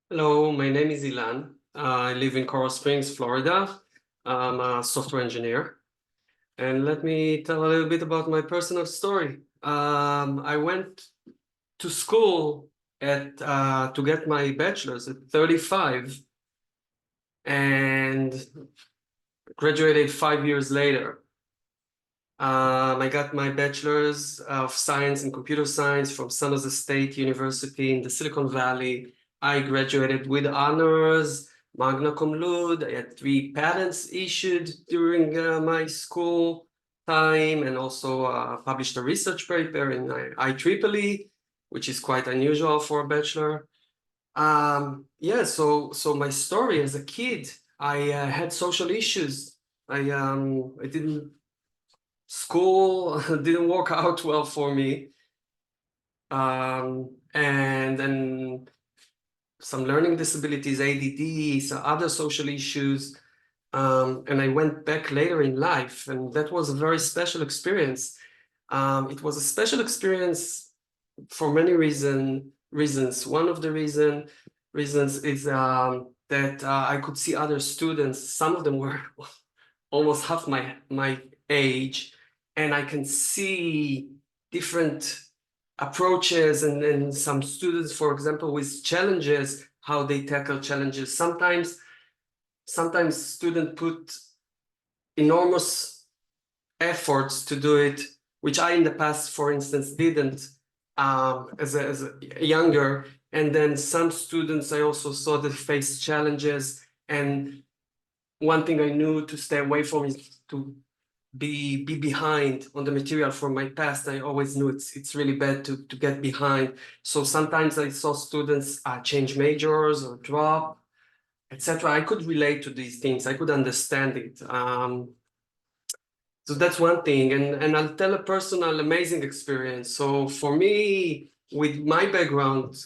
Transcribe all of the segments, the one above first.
Hello, my name is Ilan. I live in Coral Springs, Florida. I'm a software engineer. And let me tell a little bit about my personal story. I went to school to get my bachelor's at 35 and graduated 5 years later. I got my bachelor's of science in computer science from San Jose State University in the Silicon Valley. I graduated with honors, Magna Cum Laude. I had 3 patents issued during my school time, and also published a research paper in IEEE, which is quite unusual for a bachelor. Yeah, so my story as a kid, I had social issues. I didn't School didn't work out well for me. And then some learning disabilities, ADD, some other social issues. And I went back later in life, and that was a very special experience. It was a special experience for many reasons. One of the reasons is that I could see other students. Some of them were almost half my age, and I can see different approaches and some students, for example, with challenges, how they tackle challenges. Sometimes students put enormous efforts to do it, which I in the past, for instance, didn't as a younger. And then some students I also saw that face challenges, and one thing I knew to stay away from is to be behind on the material from my past. I always knew it's really bad to get behind. So sometimes I saw students change majors or drop, etc. I could relate to these things. I could understand it. So that's one thing. And I'll tell a personal amazing experience. So for me, with my background,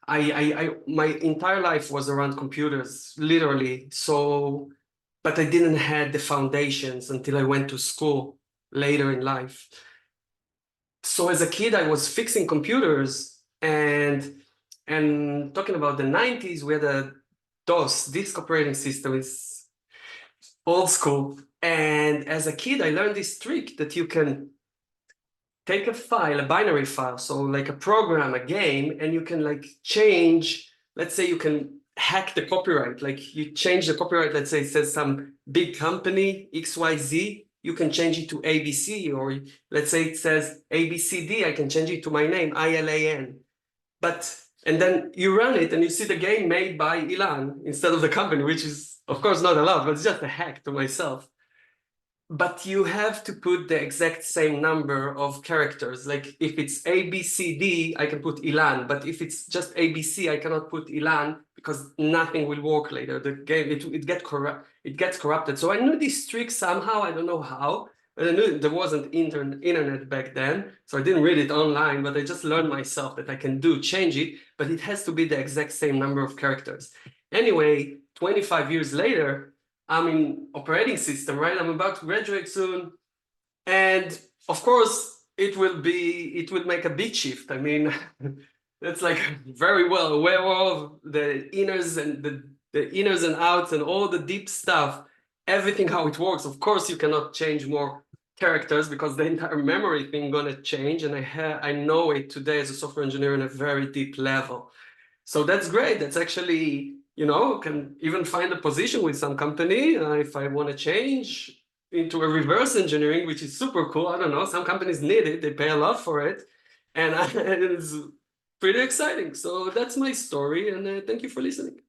my entire life was around computers, literally. So but I didn't have the foundations until I went to school later in life. So as a kid, I was fixing computers, and talking about the 90s, we had a DOS, disk operating system, is old school. And as a kid, I learned this trick that you can take a file, a binary file, so like a program, a game, and you can like change, let's say you can hack the copyright, like you change the copyright, let's say it says some big company, XYZ, you can change it to ABC, or let's say it says ABCD, I can change it to my name, ILAN. And then you run it and you see the game made by Ilan instead of the company, which is of course not allowed, but it's just a hack to myself. But you have to put the exact same number of characters. Like if it's A, B, C, D, I can put Ilan. But if it's just A, B, C, I cannot put Ilan because nothing will work later. The game, it gets corrupted. So I knew this trick somehow. I don't know how, but I knew there wasn't internet back then. So I didn't read it online, but I just learned myself that I can change it, but it has to be the exact same number of characters. Anyway, 25 years later, I'm in operating system, right? I'm about to graduate soon. And of course, it will make a big shift. I mean, that's like very well aware of the inners and the inners and outs and all the deep stuff, everything how it works. Of course, you cannot change more characters because the entire memory thing gonna change. And I know it today as a software engineer in a very deep level. So that's great. That's actually, can even find a position with some company if I want to change into a reverse engineering, which is super cool. I don't know. Some companies need it. They pay a lot for it. And it's pretty exciting. So that's my story. And thank you for listening.